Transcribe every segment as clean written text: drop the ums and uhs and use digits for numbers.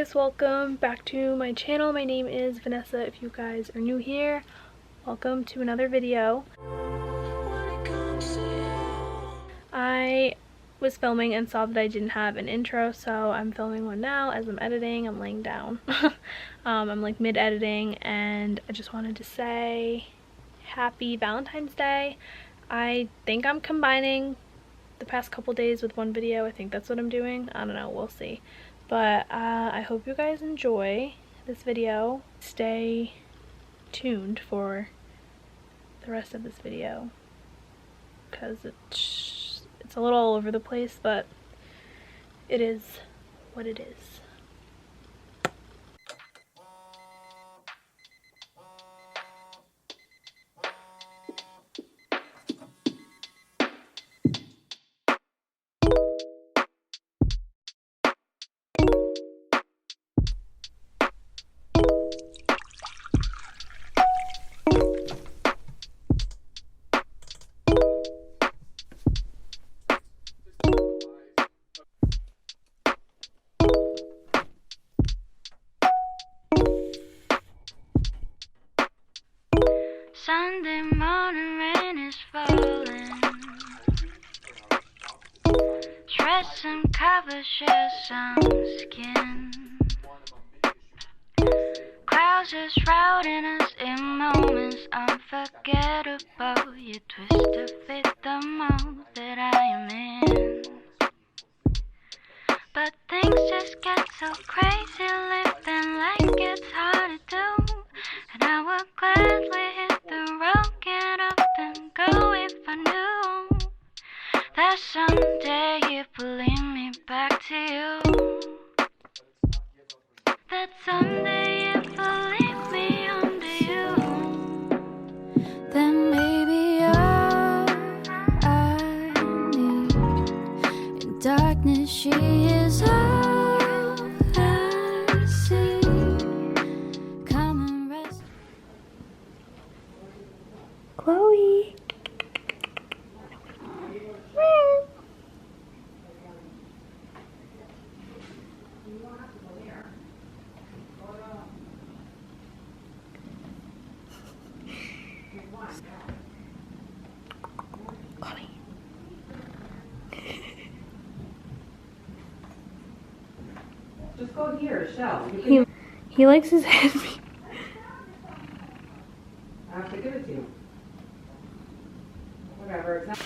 guys, welcome back to my channel. My name is Vanessa. If you guys are new here, welcome to another video. I was filming and saw that I didn't have an intro, so I'm filming one now as I'm editing. I'm laying down. I'm like mid-editing, and I just wanted to say happy Valentine's Day. I think I'm combining the past couple days with one video. I think that's what I'm doing. I don't know, we'll see. But I hope you guys enjoy this video. Stay tuned for the rest of this video because it's a little all over the place, but it is what it is. Sunday morning rain is falling. Dress and cover, share some skin. Clouds are shrouding us in moments unforgettable. You twist to fit the mold that I am in. But things just get so crazy, living like it's hard to do. And I would gladly hit the road, get up and go if I knew that someday it would lead me back to you. That someday it will lead me on to you. Then maybe I need. In darkness she is all I see. Come and rest. Chloe. Just go here, Shell. He likes his head. I have to give it to you. Whatever. It's not.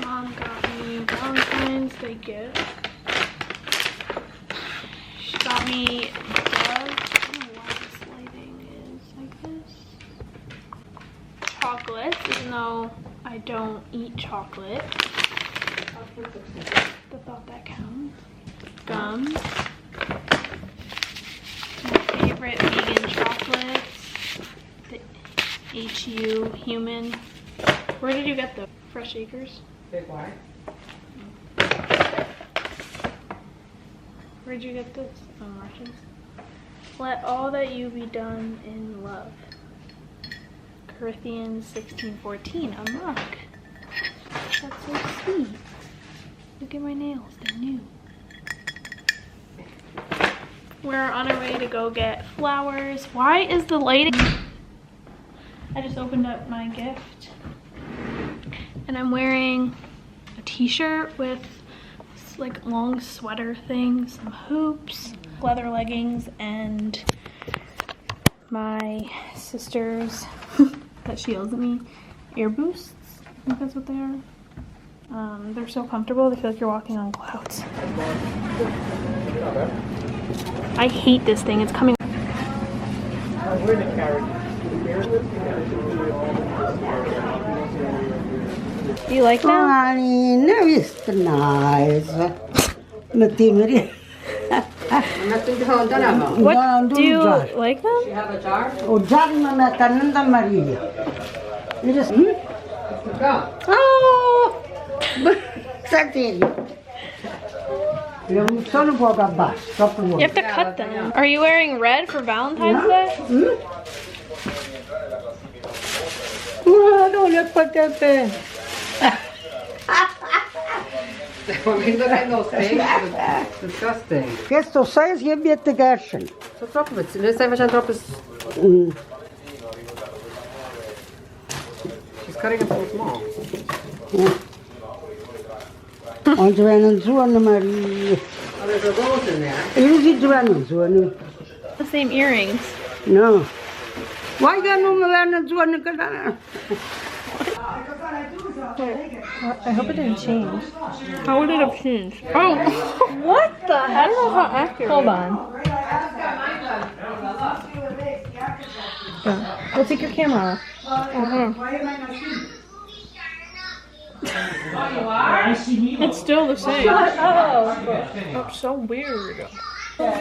Mom got me Valentine's Day gift. She got me I don't know why this lighting is like this. Chocolate, even though I don't eat chocolate. The thought that counts. Gum. My favorite vegan chocolates. The HU Human. Where did you get those? Fresh Acres? Big Y. Where'd you get this? Oh, Martians. Let all that you be done in love. Corinthians 16:14. A mug. That's so sweet. Look at my nails. They're new. We're on our way to go get flowers. Why is the lighting? I just opened up my gift. And I'm wearing a t-shirt with like long sweater thing, some hoops, leather leggings, and my sister's that she yells at me, ear boosts. I think that's what they are. They're so comfortable, they feel like you're walking on clouds. I hate this thing, it's coming. Do you like them? No, it's nice. What, do you like them? You have a jar? Oh, già mi mettono Maria. You just, Go. oh, senti. Non sono poco abbassa, troppo You have to cut them. Are you wearing red for Valentine's Day? No, non le potete. I mean, look at those things. It's disgusting. Questo sai si abiete gashen. So droppen we het. Nu zijn we aan droppen. She's cutting it so small. Want we een zoon Marie. Oh, there's a rose in there. You see one zoon. The same earrings. No. Why you no me een zoon gedaan? I hope it didn't change. How would it have changed? Oh, what the heck? I don't know how accurate. Hold on. Yeah. We'll take your camera off. It's still the same. That's so weird. That's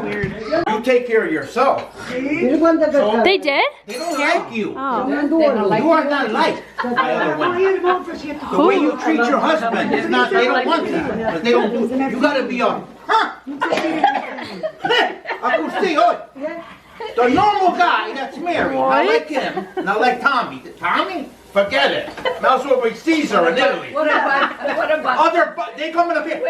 weird. You take care of yourself. They did? They don't like you. Oh. You are not liked by other women. The way you treat your husband is not, they don't want that. But they don't do, you gotta be a, Agustin, the normal guy that's married, not like him, not like Tommy. Tommy? Forget it. Might as well be Caesar in Italy. What about? They coming up here.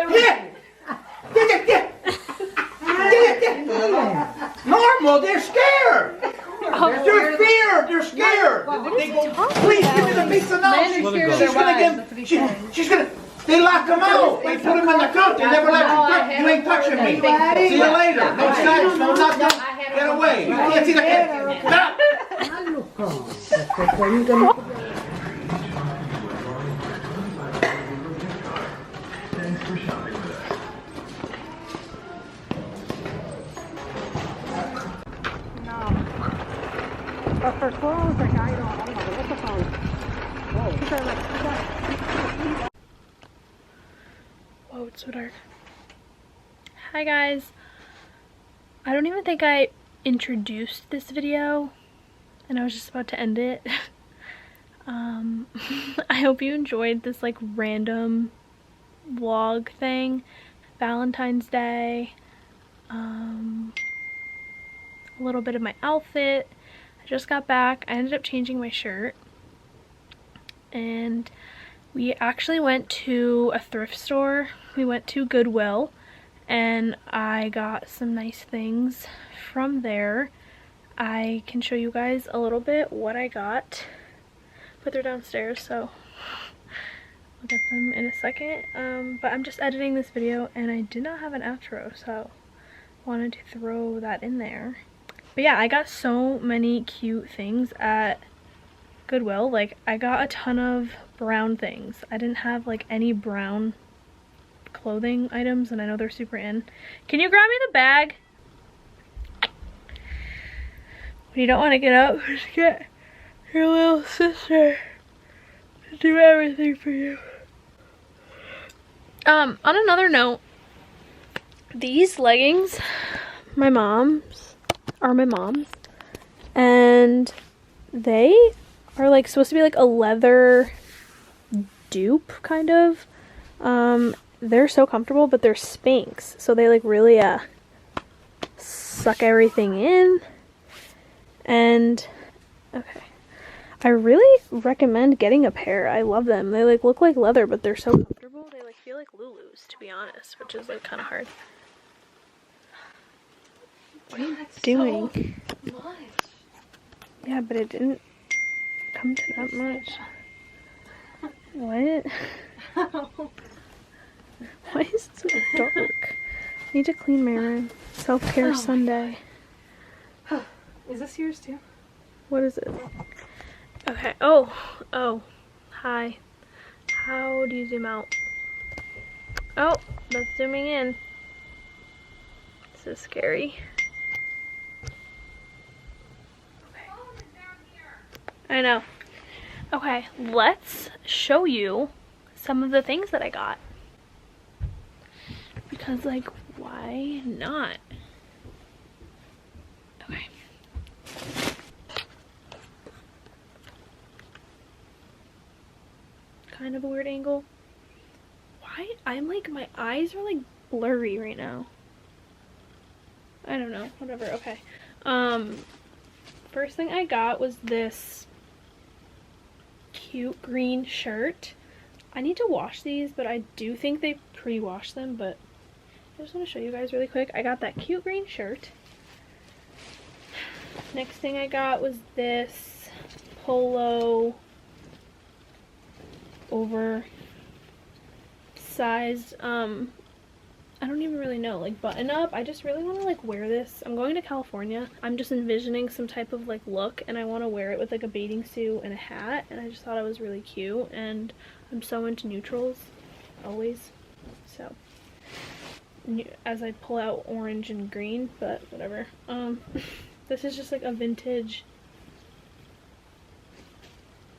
Normal, they're scared. They're feared. They're scared. They go, please give me the pizza now. She's gonna. They lock them out. They put them in the coat. They never let you touch. You ain't touching me. See you later. No sex. No nothing. Get away. You can't see the kid. Stop. But for clothes, like I don't know. What's the phone? Whoa, it's so dark. Hi guys. I don't even think I introduced this video and I was just about to end it. I hope you enjoyed this like random vlog thing. Valentine's Day. A little bit of my outfit. I just got back. I ended up changing my shirt. And we actually went to a thrift store. We went to Goodwill and I got some nice things from there. I can show you guys a little bit what I got, but they're downstairs, so I'll get them in a second. But I'm just editing this video and I did not have an outro, so wanted to throw that in there. But yeah, I got so many cute things at Goodwill. Like, I got a ton of brown things. I didn't have like any brown clothing items and I know they're super in. Can you grab me the bag? When you don't want to get up, just get your little sister to do everything for you. On another note, these leggings, my mom's, and they are like supposed to be like a leather dupe kind of. They're so comfortable, but they're Spanx, so they like really suck everything in. And okay, I really recommend getting a pair. I love them. They like look like leather, but they're so comfortable. They like feel like Lulu's, to be honest, which is like kind of hard. What are you doing? So much. Yeah, but it didn't come to that much. What? Why is it so dark? I need to clean my room. Self-care Sunday. Is this yours too? What is it? Okay. Oh. Hi. How do you zoom out? Oh, that's zooming in. This is scary. Okay. I know. Okay, let's show you some of the things that I got. Because, like, why not? Okay. Kind of a weird angle. Why? I'm like, my eyes are like blurry right now. I don't know. Whatever. Okay. First thing I got was this cute green shirt. I need to wash these, but I do think they pre-wash them, but I just want to show you guys really quick. I got that cute green shirt. Next thing I got was this polo oversized, I don't even really know, like button up. I just really want to like wear this. I'm going to California. I'm just envisioning some type of like look, and I want to wear it with like a bathing suit and a hat, and I just thought it was really cute, and I'm so into neutrals always, so as I pull out orange and green, but whatever. This is just like a vintage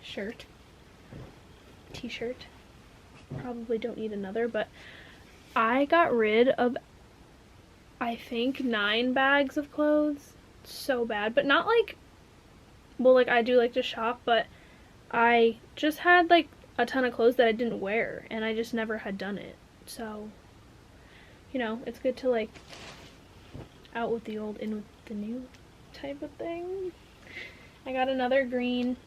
shirt, t-shirt. Probably don't need another, but I got rid of, I think, 9 bags of clothes. So bad, but not like, well, like I do like to shop, but I just had like a ton of clothes that I didn't wear, and I just never had done it. So, you know, it's good to like out with the old, in with the new type of thing. I got another green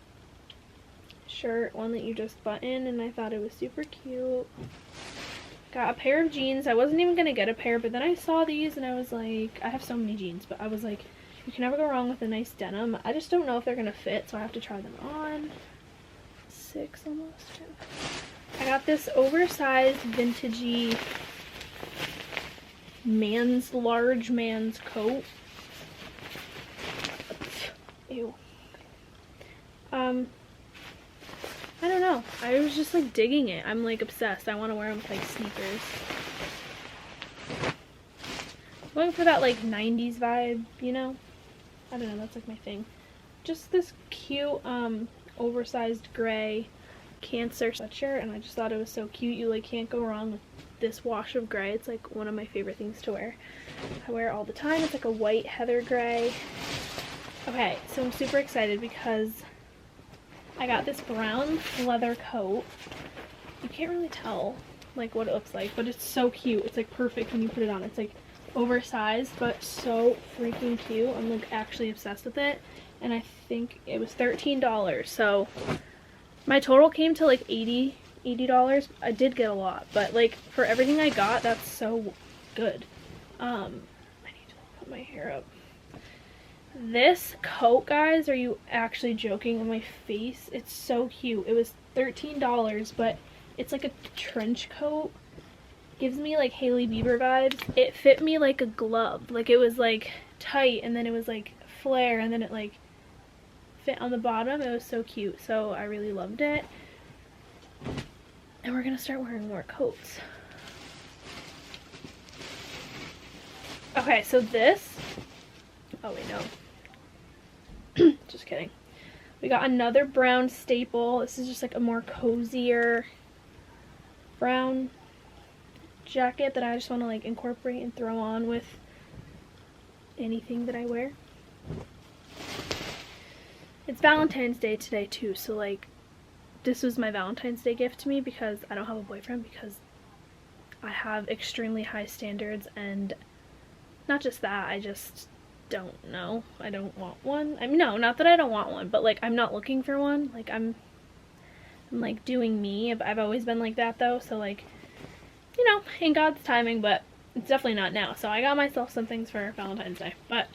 shirt, one that you just button, and I thought it was super cute. Got a pair of jeans. I wasn't even gonna get a pair, but then I saw these and I was like, I have so many jeans, but I was like, you can never go wrong with a nice denim. I just don't know if they're gonna fit, so I have to try them on. 6 almost. I got this oversized vintagey large man's coat. Ew. I don't know. I was just like digging it. I'm like obsessed. I want to wear them with like sneakers. I'm going for that like 90s vibe, you know? I don't know, that's like my thing. Just this cute oversized gray Cancer sweatshirt, and I just thought it was so cute. You like can't go wrong with this wash of gray. It's like one of my favorite things to wear. I wear it all the time. It's like a white heather gray. Okay, so I'm super excited because I got this brown leather coat. You can't really tell like what it looks like, but it's so cute. It's like perfect when you put it on. It's like oversized, but so freaking cute. I'm like actually obsessed with it, and I think it was $13. So my total came to like $80. I did get a lot, but like for everything I got, that's so good. I need to put my hair up. This coat, guys, are you actually joking? On my face, it's so cute. It was $13, but it's like a trench coat. Gives me like Hailey Bieber vibes. It fit me like a glove. Like it was like tight, and then it was like flare, and then it like fit on the bottom. It was so cute, so I really loved it. And we're gonna start wearing more coats. Okay, so this, oh wait, no. Just kidding. We got another brown staple. This is just like a more cozier brown jacket that I just want to like incorporate and throw on with anything that I wear. It's Valentine's Day today too, so like this was my Valentine's Day gift to me because I don't have a boyfriend, because I have extremely high standards, and not just that, I just don't know. I don't want one. I mean, no, not that I don't want one, but like I'm not looking for one. Like I'm like doing me. I've always been like that though, so like, you know, in God's timing, but it's definitely not now. So I got myself some things for Valentine's Day, but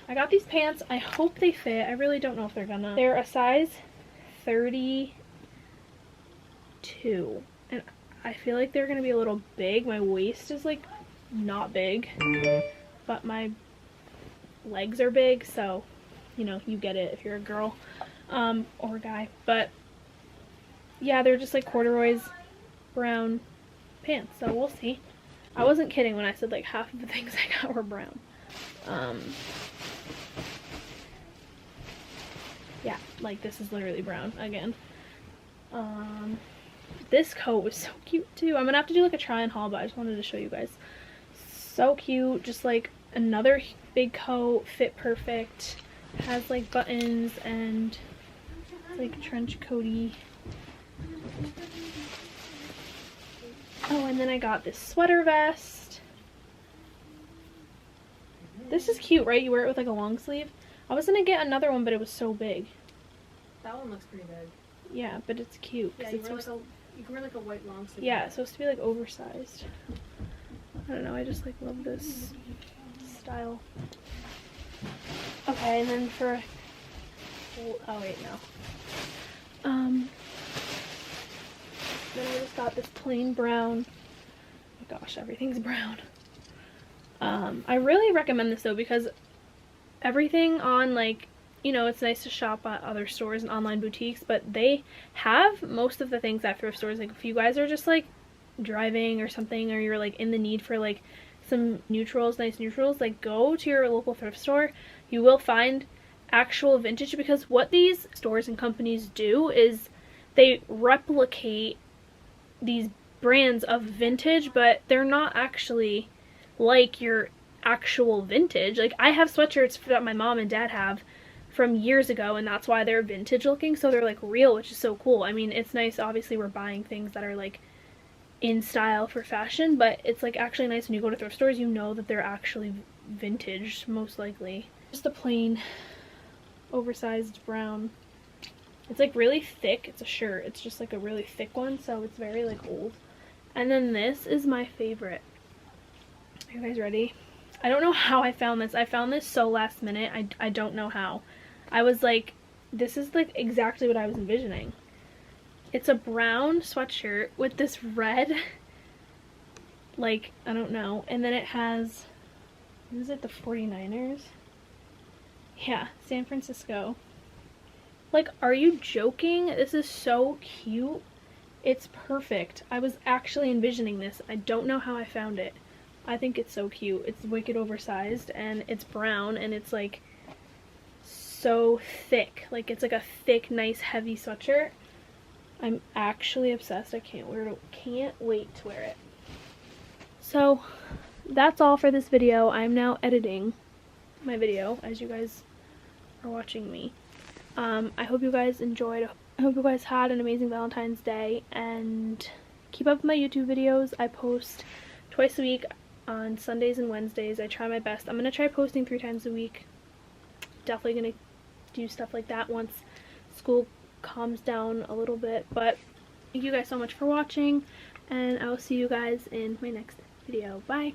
I got these pants. I hope they fit. I really don't know if they're gonna. They're a size 32, and I feel like they're gonna be a little big. My waist is like not big, but my legs are big, so you know, you get it if you're a girl or a guy. But yeah, they're just like corduroys brown pants, so we'll see. I wasn't kidding when I said like half of the things I got were brown. Yeah, like this is literally brown again. This coat was so cute too. I'm gonna have to do like a try on haul, but I just wanted to show you guys. So cute, just like another big coat, fit perfect, has like buttons and it's like trench coaty. Oh, and then I got this sweater vest. This is cute, right? You wear it with like a long sleeve. I was gonna get another one, but it was so big. That one looks pretty big. Yeah, but it's cute. Yeah, It's you wear like You can wear like a white long sleeve. Yeah, it's supposed to be like oversized. I don't know, I just like love this style. Okay, and then for, oh wait, no. Then I just got this plain brown. Oh my gosh, everything's brown. I really recommend this though, because everything on, like, you know, it's nice to shop at other stores and online boutiques, but they have most of the things at thrift stores. Like, if you guys are just like driving or something, or you're like in the need for like some neutrals, nice neutrals, like go to your local thrift store. You will find actual vintage, because what these stores and companies do is they replicate these brands of vintage, but they're not actually like your actual vintage. Like, I have sweatshirts that my mom and dad have from years ago, and that's why they're vintage looking, so they're like real, which is so cool. I mean, it's nice, obviously we're buying things that are like in style for fashion, but it's like actually nice when you go to thrift stores, you know that they're actually vintage, most likely. Just a plain oversized brown. It's like really thick. It's a shirt. It's just like a really thick one, so it's very like old. And then this is my favorite. Are you guys ready? I don't know how I found this. I found this so last minute. I don't know how. I was like, this is like exactly what I was envisioning. It's a brown sweatshirt with this red, like, I don't know. And then it has, what is it, the 49ers? Yeah, San Francisco. Like, are you joking? This is so cute. It's perfect. I was actually envisioning this. I don't know how I found it. I think it's so cute. It's wicked oversized, and it's brown, and it's like so thick. Like, it's like a thick, nice, heavy sweatshirt. I'm actually obsessed. I can't wait to wear it. So that's all for this video. I'm now editing my video as you guys are watching me. I hope you guys enjoyed. I hope you guys had an amazing Valentine's Day, and keep up with my YouTube videos. I post twice a week on Sundays and Wednesdays. I try my best. I'm gonna try posting 3 times a week. Definitely gonna do stuff like that once school calms down a little bit. But thank you guys so much for watching, and I will see you guys in my next video. Bye.